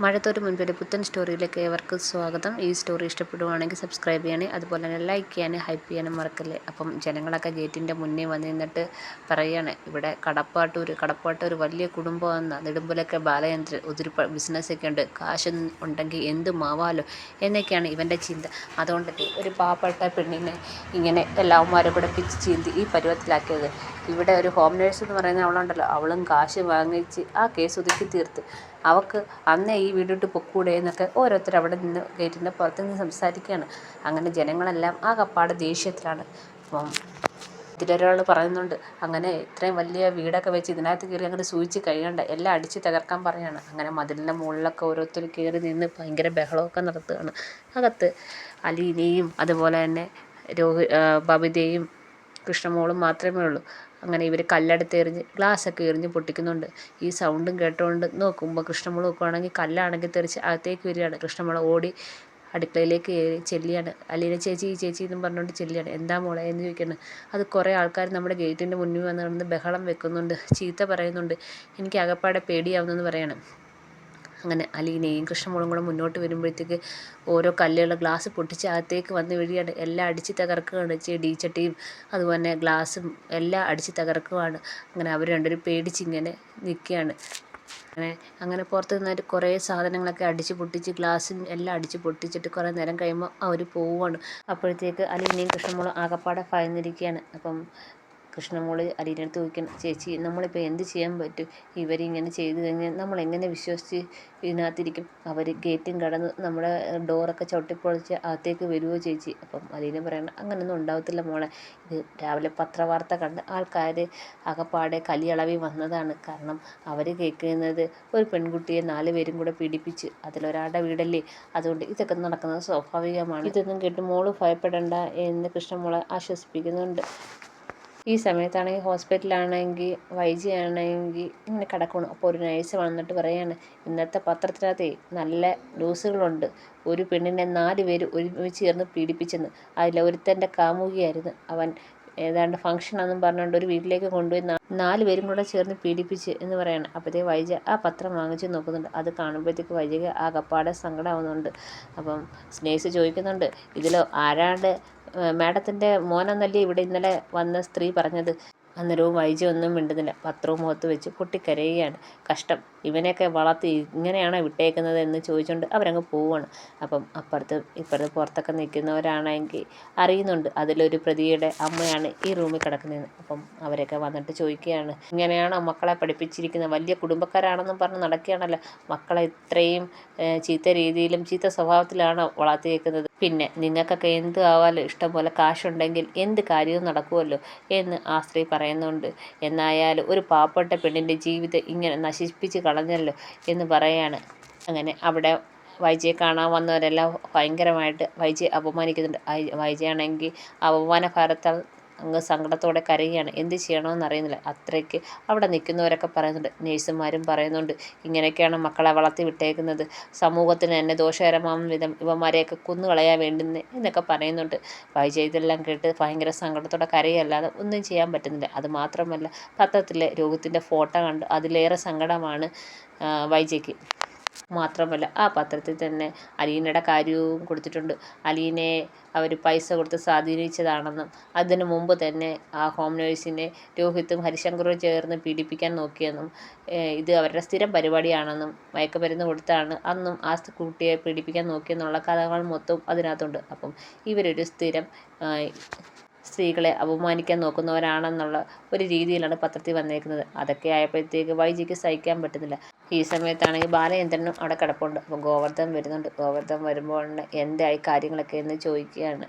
മഴത്തോട്ട് മുൻപൊരു പുത്തൻ സ്റ്റോറിയിലേക്ക് ഏവർക്കും സ്വാഗതം. ഈ സ്റ്റോറി ഇഷ്ടപ്പെടുവാണെങ്കിൽ സബ്സ്ക്രൈബ് ചെയ്യണേ, അതുപോലെ തന്നെ ലൈക്ക് ചെയ്യാനും ഹൈപ്പ് ചെയ്യാനും മറക്കല്ലേ. അപ്പം ജനങ്ങളൊക്കെ ഗേറ്റിൻ്റെ മുന്നേ വന്ന് നിന്നിട്ട് പറയുകയാണ്, ഇവിടെ കടപ്പാട്ട് ഒരു വലിയ കുടുംബമെന്ന നെടുമ്പലൊക്കെ ബാലചന്ദ്രൻ ഒത്തിരി ബിസിനസ്സൊക്കെ ഉണ്ട്, കാശ് ഉണ്ടെങ്കിൽ എന്തും ആവാലോ എന്നൊക്കെയാണ് ഇവൻ്റെ ചിന്ത. അതുകൊണ്ടല്ലേ ഒരു പാവപ്പെട്ട പെണ്ണിനെ ഇങ്ങനെ എല്ലാവന്മാരും കൂടെ പിച്ച് ചീന്തി ഈ പരുവത്തിലാക്കിയത്. ഇവിടെ ഒരു ഹോം നേഴ്സ് എന്ന് പറയുന്ന അവളുണ്ടല്ലോ, അവളും കാശ് വാങ്ങിച്ച് ആ കേസ് ഒതുക്കി തീർത്ത് അവൾക്ക് അന്നേ ഈ വീടിട്ട് പൊക്കൂടെ എന്നൊക്കെ ഓരോരുത്തർ അവിടെ നിന്ന് ഗേറ്റിൻ്റെ പുറത്ത് നിന്ന് സംസാരിക്കുകയാണ്. അങ്ങനെ ജനങ്ങളെല്ലാം ആ കപ്പാട് ദേഷ്യത്തിലാണ്. അപ്പം ഇതിലൊരാൾ പറയുന്നുണ്ട്, അങ്ങനെ ഇത്രയും വലിയ വീടൊക്കെ വെച്ച് ഇതിനകത്ത് കയറി അങ്ങനെ സൂചിച്ച് കഴിയണ്ട, എല്ലാം അടിച്ച് തകർക്കാൻ പറയാണ്. അങ്ങനെ മതിലിൻ്റെ മുകളിലൊക്കെ ഓരോരുത്തർ കയറി നിന്ന് ഭയങ്കര ബഹളമൊക്കെ നടത്തുകയാണ്. അകത്ത് അലീനയും അതുപോലെ തന്നെ ബബിതയും കൃഷ്ണമോളും മാത്രമേ ഉള്ളൂ. അങ്ങനെ ഇവർ കല്ലെടുത്ത് എറിഞ്ഞ് ഗ്ലാസ്സൊക്കെ എറിഞ്ഞ് പൊട്ടിക്കുന്നുണ്ട്. ഈ സൗണ്ടും കേട്ടുകൊണ്ട് നോക്കുമ്പോൾ കൃഷ്ണമോൾ നോക്കുവാണെങ്കിൽ കല്ലാണെങ്കിൽ തെറിച്ച് അകത്തേക്ക് വരികയാണ്. കൃഷ്ണമോൾ ഓടി അടുക്കളയിലേക്ക് ചെല്ലിയാണ്. അലീന ചേച്ചി ചേച്ചി എന്നും പറഞ്ഞുകൊണ്ട് ചെല്ലിയാണ്. എന്താ മോളെ എന്ന് ചോദിക്കുന്നത്. അത് കുറേ ആൾക്കാർ നമ്മുടെ ഗേറ്റിൻ്റെ മുന്നിൽ വന്ന് കിടന്ന് ബഹളം വെക്കുന്നുണ്ട്, ചീത്ത പറയുന്നുണ്ട്, എനിക്ക് ആകപ്പാടെ പേടിയാവുന്നെന്ന് പറയണം. അങ്ങനെ അലീനയും കൃഷ്ണമോളും കൂടെ മുന്നോട്ട് വരുമ്പോഴത്തേക്ക് ഓരോ കല്ലുകൾ ഗ്ലാസ് പൊട്ടിച്ച് അകത്തേക്ക് വന്ന് വീഴുകയാണ്. എല്ലാം അടിച്ച് തകർക്കുകയാണ്. ചെടിച്ചട്ടിയും അതുപോലെ തന്നെ ഗ്ലാസും എല്ലാം അടിച്ച് തകർക്കുകയാണ്. അങ്ങനെ അവർ രണ്ടുപേരും പേടിച്ചിങ്ങനെ നിൽക്കുകയാണ്. അങ്ങനെ പുറത്ത് നിന്നിട്ട് കുറേ സാധനങ്ങളൊക്കെ അടിച്ച് പൊട്ടിച്ച് ഗ്ലാസ്സും എല്ലാം അടിച്ച് പൊട്ടിച്ചിട്ട് കുറേ നേരം കഴിയുമ്പോൾ അവർ പോവുകയാണ്. അപ്പോഴത്തേക്ക് അലീനയും കൃഷ്ണമോളും ആകപ്പാടെ ഭയന്നിരിക്കുകയാണ്. അപ്പം കൃഷ്ണമോൾ അലീനടുത്ത് ചോദിക്കണം, ചേച്ചി നമ്മളിപ്പോൾ എന്ത് ചെയ്യാൻ പറ്റും, ഇവരിങ്ങനെ ചെയ്തു കഴിഞ്ഞാൽ നമ്മളെങ്ങനെ വിശ്വസിച്ച് ഇതിനകത്തിരിക്കും, അവർ ഗേറ്റും കടന്ന് നമ്മുടെ ഡോറൊക്കെ ചവിട്ടിപ്പൊളിച്ച് അകത്തേക്ക് വരുമോ ചേച്ചി. അപ്പം അലീന പറയണം, അങ്ങനെയൊന്നും ഉണ്ടാവത്തില്ല മോളെ, ഇത് രാവിലെ പത്രവാർത്ത കണ്ട് ആൾക്കാർ അകപ്പാടെ കലിയളവി വന്നതാണ്. കാരണം അവർ കേൾക്കുന്നത് ഒരു പെൺകുട്ടിയെ 4 പേരും കൂടെ പീഡിപ്പിച്ച് അതിലൊരാളുടെ വീടല്ലേ, അതുകൊണ്ട് ഇതൊക്കെ നടക്കുന്നത് സ്വാഭാവികമാണ്. ഇതൊന്നും കേട്ട് മോള് ഭയപ്പെടേണ്ട എന്ന് കൃഷ്ണമോളെ ആശ്വസിപ്പിക്കുന്നുണ്ട്. ഈ സമയത്താണെങ്കിൽ ഹോസ്പിറ്റലാണെങ്കിൽ വൈജിയാണെങ്കിൽ ഇങ്ങനെ കിടക്കണം. അപ്പോൾ ഒരു നഴ്സ് വന്നിട്ട് പറയാണ്, ഇന്നത്തെ പത്രത്തിനകത്ത് നല്ല ന്യൂസുകളുണ്ട്, ഒരു പെണ്ണിനെ 4 പേര് ഒരുമിച്ച് ചേർന്ന് പീഡിപ്പിച്ചെന്ന്. അതിലൊരുത്തൻ്റെ കാമുകിയായിരുന്നു അവൻ. ഏതാണ്ട് ഫംഗ്ഷനാണെന്നും പറഞ്ഞുകൊണ്ട് ഒരു വീട്ടിലേക്ക് കൊണ്ടുപോയി 4 പേരും കൂടെ ചേർന്ന് പീഡിപ്പിച്ച് എന്ന് പറയാണ്. അപ്പോഴത്തേക്ക് വൈജ ആ പത്രം വാങ്ങിച്ച് നോക്കുന്നുണ്ട്. അത് കാണുമ്പോഴത്തേക്ക് വൈജയ്ക്ക് ആകപ്പാടെ സങ്കടമാവുന്നുണ്ട്. അപ്പം സ്നേഹിച്ച് ചോദിക്കുന്നുണ്ട്, ഇതിൽ ആരാണ്ട് മാഡത്തിൻ്റെ മോനെന്നല്ലേ ഇവിടെ ഇന്നലെ വന്ന സ്ത്രീ പറഞ്ഞത്. അന്നേരവും വൈജ ഒന്നും മിണ്ടുന്നില്ല, പത്രവും മുഖത്ത് വെച്ച് പൊട്ടിക്കരയുകയാണ്. കഷ്ടം, ഇവനെയൊക്കെ വളർത്തി ഇങ്ങനെയാണോ വിട്ടേക്കുന്നത് എന്ന് ചോദിച്ചുകൊണ്ട് അവരങ്ങ് പോവുകയാണ്. അപ്പം ഇപ്പുറത്ത് പുറത്തൊക്കെ നിൽക്കുന്നവരാണെങ്കിൽ അറിയുന്നുണ്ട് അതിലൊരു പ്രതിയുടെ അമ്മയാണ് ഈ റൂമിൽ കിടക്കുന്നതെന്ന്. അപ്പം അവരൊക്കെ വന്നിട്ട് ചോദിക്കുകയാണ്, ഇങ്ങനെയാണോ മക്കളെ പഠിപ്പിച്ചിരിക്കുന്നത്, വലിയ കുടുംബക്കാരാണെന്നും പറഞ്ഞ് നടക്കുകയാണല്ലോ, മക്കളെ ഇത്രയും ചീത്ത രീതിയിലും ചീത്ത സ്വഭാവത്തിലാണോ വളർത്തിയേക്കുന്നത്, പിന്നെ നിങ്ങൾക്കൊക്കെ എന്ത് ആവാലോ, ഇഷ്ടം പോലെ കാശുണ്ടെങ്കിൽ എന്ത് കാര്യവും നടക്കുമല്ലോ എന്ന് ആ സ്ത്രീ പറയുന്നുണ്ട്. എന്നായാലും ഒരു പാവപ്പെട്ട പെണ്ണിൻ്റെ ജീവിതം ഇങ്ങനെ നശിപ്പിച്ച് കളഞ്ഞല്ലോ എന്ന് പറയാണ്. അങ്ങനെ അവിടെ വൈജയെ കാണാൻ വന്നവരെല്ലാം ഭയങ്കരമായിട്ട് വൈജയെ അപമാനിക്കുന്നുണ്ട്. വൈജയാണെങ്കിൽ അപമാനഭാരത്താൽ അങ്ങ് സങ്കടത്തോടെ കരയുകയാണ്. എന്ത് ചെയ്യണമെന്ന് അറിയുന്നില്ല. അത്രയ്ക്ക് അവിടെ നിൽക്കുന്നവരൊക്കെ പറയുന്നുണ്ട്, നേഴ്സുമാരും പറയുന്നുണ്ട്, ഇങ്ങനെയൊക്കെയാണ് മക്കളെ വളർത്തി വിട്ടേക്കുന്നത്, സമൂഹത്തിന് തന്നെ ദോഷകരമാവുന്ന വിധം ഇവന്മാരെയൊക്കെ കൊന്നുകളയാൻ വേണ്ടുന്നത് എന്നൊക്കെ പറയുന്നുണ്ട്. വൈജ ഇതെല്ലാം കേട്ട് ഭയങ്കര സങ്കടത്തോടെ കരയല്ലാതെ ഒന്നും ചെയ്യാൻ പറ്റുന്നില്ല. അതുമാത്രമല്ല, പത്രത്തിലെ രോഗത്തിൻ്റെ ഫോട്ടോ കണ്ട് അതിലേറെ സങ്കടമാണ് വൈജയ്ക്ക്. മാത്രമല്ല ആ പത്രത്തിൽ തന്നെ അലീനയുടെ കാര്യവും കൊടുത്തിട്ടുണ്ട്. അലീനയെ അവർ പൈസ കൊടുത്ത് സ്വാധീനിച്ചതാണെന്നും അതിനു മുമ്പ് തന്നെ ആ ഹോം നേഴ്സിനെ രോഹിത്തും ഹരിശങ്കറും ചേർന്ന് പീഡിപ്പിക്കാൻ നോക്കിയെന്നും ഇത് അവരുടെ സ്ഥിരം പരിപാടിയാണെന്നും മയക്കുമരുന്ന് കൊടുത്താണ് അന്നും ആ കുട്ടിയെ പീഡിപ്പിക്കാൻ നോക്കിയെന്നുള്ള കഥകൾ മൊത്തം അതിനകത്തുണ്ട്. അപ്പം ഇവരൊരു സ്ഥിരം സ്ത്രീകളെ അപമാനിക്കാൻ നോക്കുന്നവരാണെന്നുള്ള ഒരു രീതിയിലാണ് പത്രത്തിൽ വന്നേക്കുന്നത്. അതൊക്കെ ആയപ്പോഴത്തേക്ക് വൈജിക്ക് സഹിക്കാൻ പറ്റുന്നില്ല. ഈ സമയത്താണെങ്കിൽ ബാലചന്ദ്രനും അവിടെ കിടപ്പുണ്ട്. അപ്പോൾ ഗോവർദ്ധൻ വരുന്നുണ്ട്. ഗോവർദ്ധൻ വരുമ്പോൾ എന്തായി കാര്യങ്ങളൊക്കെ എന്ന് ചോദിക്കുകയാണ്.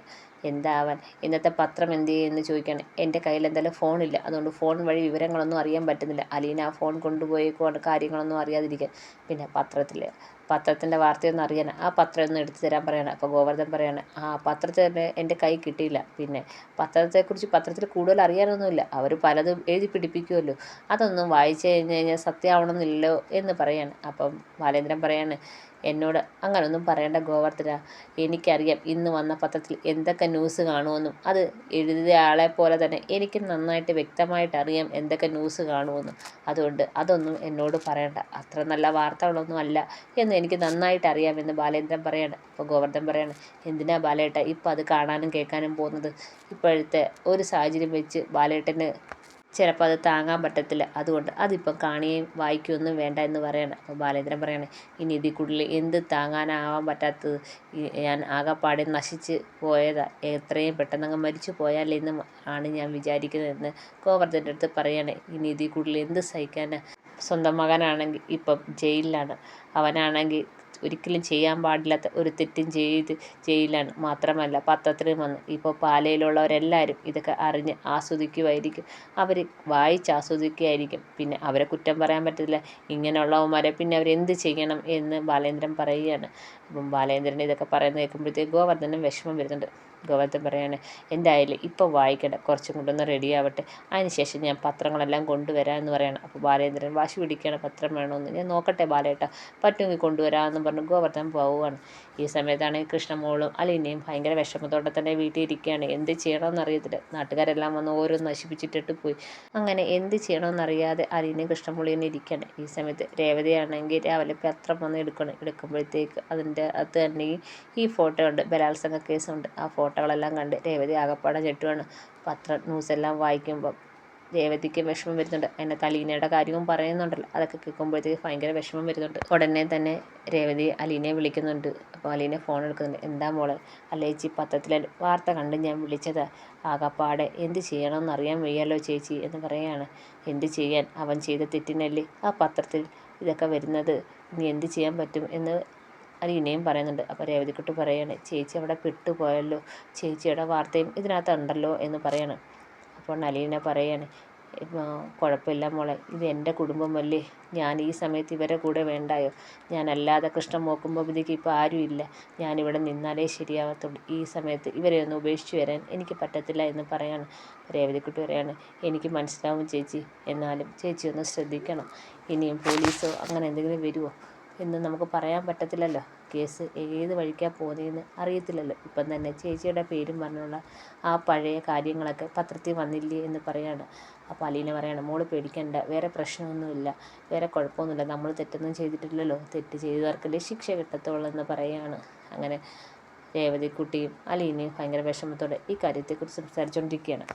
എന്താവാൻ, ഇന്നത്തെ പത്രം എന്ത് ചെയ്യുമെന്ന് ചോദിക്കുകയാണ്. എൻ്റെ കയ്യിൽ എന്തായാലും ഫോണില്ല, അതുകൊണ്ട് ഫോൺ വഴി വിവരങ്ങളൊന്നും അറിയാൻ പറ്റുന്നില്ല. അലീന ആ ഫോൺ കൊണ്ടുപോയിക്കൊണ്ട് കാര്യങ്ങളൊന്നും അറിയാതിരിക്കാൻ. പിന്നെ പത്രത്തിൻ്റെ വാർത്തയൊന്നും അറിയാൻ ആ പത്രം ഒന്ന് എടുത്തു തരാൻ പറയണം. അപ്പോൾ ഗോവർദ്ധൻ പറയാണ്, ആ പത്രത്തിൽ തന്നെ എൻ്റെ കൈ കിട്ടിയില്ല, പിന്നെ പത്രത്തിൽ കൂടുതൽ അറിയാനൊന്നുമില്ല, അവർ പലതും എഴുതി പിടിപ്പിക്കുമല്ലോ, അതൊന്നും വായിച്ചു കഴിഞ്ഞാൽ സത്യമാവണമെന്നില്ലല്ലോ എന്ന് പറയാണ്. അപ്പം ബാലേന്ദ്രൻ പറയാണ്, എന്നോട് അങ്ങനൊന്നും പറയേണ്ട ഗോവർദ്ധന, എനിക്കറിയാം ഇന്ന് വന്ന പത്രത്തിൽ എന്തൊക്കെ ന്യൂസ് കാണുമെന്നും അത് എഴുതിയ ആളെ പോലെ തന്നെ എനിക്ക് നന്നായിട്ട് വ്യക്തമായിട്ട് അറിയാം എന്തൊക്കെ ന്യൂസ് കാണുമെന്നും. അതുകൊണ്ട് അതൊന്നും എന്നോട് പറയണ്ട, അത്ര നല്ല വാർത്തകളൊന്നും അല്ല എന്ന് എനിക്ക് നന്നായിട്ട് അറിയാമെന്ന് ബാലേന്ദ്രൻ പറയാണ്. അപ്പോൾ ഗോവർദ്ധൻ പറയാണ്, എന്തിനാ ബാലേട്ട ഇപ്പം അത് കാണാനും കേൾക്കാനും പോകുന്നത്? ഇപ്പോഴത്തെ ഒരു സാഹചര്യം വെച്ച് ബാലേട്ടന് ചിലപ്പോൾ അത് താങ്ങാൻ പറ്റത്തില്ല. അതുകൊണ്ട് അതിപ്പം കാണുകയും വായിക്കുകയൊന്നും വേണ്ട എന്ന് പറയണം. അപ്പോൾ ബാലേന്ദ്രൻ പറയാണ്, ഇനി ഇതിൽ കൂടുതൽ എന്ത് താങ്ങാനാവാൻ പറ്റാത്തത്? ഞാൻ ആകെപ്പാടെ നശിച്ച് പോയതാ, എത്രയും പെട്ടെന്നങ്ങ് മരിച്ചു പോയാലെന്നും ആണ് ഞാൻ വിചാരിക്കുന്നതെന്ന് ഗോവർദ്ധൻ്റെ അടുത്ത് പറയാണ്. ഇനി ഇതിൽ കൂടുതൽ എന്ത് സഹിക്കാനാ? സ്വന്തം മകനാണെങ്കിൽ ഇപ്പം ജയിലിലാണ്. അവനാണെങ്കിൽ ഒരിക്കലും ചെയ്യാൻ പാടില്ലാത്ത ഒരു തെറ്റും ചെയ്ത് ജയിലിലാണ്. മാത്രമല്ല പത്രത്തിലും വന്ന് ഇപ്പോൾ പാലയിലുള്ളവരെല്ലാവരും ഇതൊക്കെ അറിഞ്ഞ് ആസ്വദിക്കുമായിരിക്കും. അവർ വായിച്ചാസ്വദിക്കുകയായിരിക്കും. പിന്നെ അവരെ കുറ്റം പറയാൻ പറ്റില്ല. ഇങ്ങനെയുള്ളവന്മാരെ പിന്നെ അവരെന്ത് ചെയ്യണം എന്ന് ബാലേന്ദ്രൻ പറയുകയാണ്. അപ്പം ബാലേന്ദ്രൻ ഇതൊക്കെ പറയുന്നത് കേൾക്കുമ്പോഴത്തേക്ക് ഗോവർദ്ധനും വിഷമം വരുന്നുണ്ട്. ഗോവർദ്ധൻ പറയാണ്, എന്തായാലും ഇപ്പോൾ വായിക്കണ്ട, കുറച്ചും കൂടെ ഒന്ന് റെഡിയാവട്ടെ, അതിനുശേഷം ഞാൻ പത്രങ്ങളെല്ലാം കൊണ്ടുവരാമെന്ന് പറയണം. അപ്പോൾ ബാലേന്ദ്രൻ വാശി പിടിക്കുകയാണ്, പത്രം വേണമെന്ന്. ഞാൻ നോക്കട്ടെ ബാലേട്ട, പറ്റുമെങ്കിൽ കൊണ്ടുവരാമെന്ന് പറഞ്ഞ് ഗോവർദ്ധൻ പോവുകയാണ്. ഈ സമയത്താണെങ്കിൽ കൃഷ്ണമോളും അലീനയും ഭയങ്കര വിഷമത്തോടെ തന്നെ വീട്ടിൽ ഇരിക്കുകയാണ്. എന്ത് ചെയ്യണമെന്ന് അറിയത്തില്ല. നാട്ടുകാരെല്ലാം വന്ന് ഓരോന്ന് നശിപ്പിച്ചിട്ടിട്ട് പോയി. അങ്ങനെ എന്ത് ചെയ്യണമെന്നറിയാതെ അലീനയും കൃഷ്ണമോളും തന്നെ ഇരിക്കുകയാണ്. ഈ സമയത്ത് രേവതിയാണെങ്കിൽ രാവിലെ പത്രം വന്ന് എടുക്കുമ്പോഴത്തേക്ക് അതിൻ്റെ അകത്ത് തന്നെ ഈ ഫോട്ടോ ഉണ്ട്, ബലാത്സംഗ കേസുണ്ട്. ആ ഫോട്ടോകളെല്ലാം കണ്ട് രേവതി ആകപ്പാടെ ഞെട്ടുവാണ്. ന്യൂസെല്ലാം വായിക്കുമ്പം രേവതിക്ക് വിഷമം വരുന്നുണ്ട്. അതിനകത്ത് അലീനയുടെ കാര്യവും പറയുന്നുണ്ടല്ലോ, അതൊക്കെ കേൾക്കുമ്പോഴത്തേക്ക് ഭയങ്കര വിഷമം വരുന്നുണ്ട്. ഉടനെ തന്നെ രേവതി അലീനയെ വിളിക്കുന്നുണ്ട്. അപ്പോൾ അലീന ഫോൺ എടുക്കുന്നുണ്ട്. എന്താ മോളെ? അല്ല ചേച്ചി, പത്രത്തിലെ വാർത്ത കണ്ട് ഞാൻ വിളിച്ചതാ. ആകപ്പാടെ എന്ത് ചെയ്യണമെന്ന് അറിയാൻ വയ്യാലോ ചേച്ചി എന്ന് പറയുകയാണ്. എന്ത് ചെയ്യാൻ, അവൻ ചെയ്ത തെറ്റിനല്ലേ ആ പത്രത്തിൽ ഇതൊക്കെ വരുന്നത്. ഇനി എന്ത് ചെയ്യാൻ പറ്റും എന്ന് അലീനയും പറയുന്നുണ്ട്. അപ്പോൾ രേവതിക്കുട്ടി പറയാണ്, ചേച്ചി അവിടെ പെട്ടുപോയല്ലോ, ചേച്ചിയുടെ വാർത്തയും ഇതിനകത്തുണ്ടല്ലോ എന്ന് പറയാണ്. അപ്പോൾ അലീന പറയാണ്, കുഴപ്പമില്ല മോളെ, ഇത് എൻ്റെ കുടുംബമല്ലേ, ഞാൻ ഈ സമയത്ത് ഇവരെ കൂടെ വേണ്ടായോ? ഞാനല്ലാതെ കൃഷ്ണൻ നോക്കുമ്പോഴത്തേക്ക് ഇപ്പോൾ ആരുമില്ല, ഞാനിവിടെ നിന്നാലേ ശരിയാവത്തുള്ളൂ. ഈ സമയത്ത് ഇവരെ ഒന്ന് ഉപേക്ഷിച്ച് വരാൻ എനിക്ക് പറ്റത്തില്ല എന്ന് പറയാണ്. രേവതിക്കുട്ടി പറയാണ്, എനിക്ക് മനസ്സിലാവും ചേച്ചി, എന്നാലും ചേച്ചി ഒന്ന് ശ്രദ്ധിക്കണം. ഇനിയും പോലീസോ അങ്ങനെ എന്തെങ്കിലും വരുമോ എന്ന് നമുക്ക് പറയാൻ പറ്റത്തില്ലല്ലോ. കേസ് ഏത് വഴിക്കാണ് പോകുന്നതെന്ന് അറിയത്തില്ലല്ലോ. ഇപ്പം തന്നെ ചേച്ചിയുടെ പേരും പറഞ്ഞുള്ള ആ പഴയ കാര്യങ്ങളൊക്കെ പത്രത്തിൽ വന്നില്ലേ എന്ന് പറയാണ്. അപ്പോൾ അലീന പറയാണ്, മോള് പേടിക്കണ്ട, വേറെ പ്രശ്നമൊന്നുമില്ല, വേറെ കുഴപ്പമൊന്നുമില്ല, നമ്മൾ തെറ്റൊന്നും ചെയ്തിട്ടില്ലല്ലോ, തെറ്റ് ചെയ്തവർക്കല്ലേ ശിക്ഷ കിട്ടത്തുള്ളൂ എന്ന് പറയുകയാണ്. അങ്ങനെ രേവതിക്കുട്ടിയും അലീനയും ഭയങ്കര വിഷമത്തോടെ ഈ കാര്യത്തെക്കുറിച്ച് സംസാരിച്ചുകൊണ്ടിരിക്കുകയാണ്.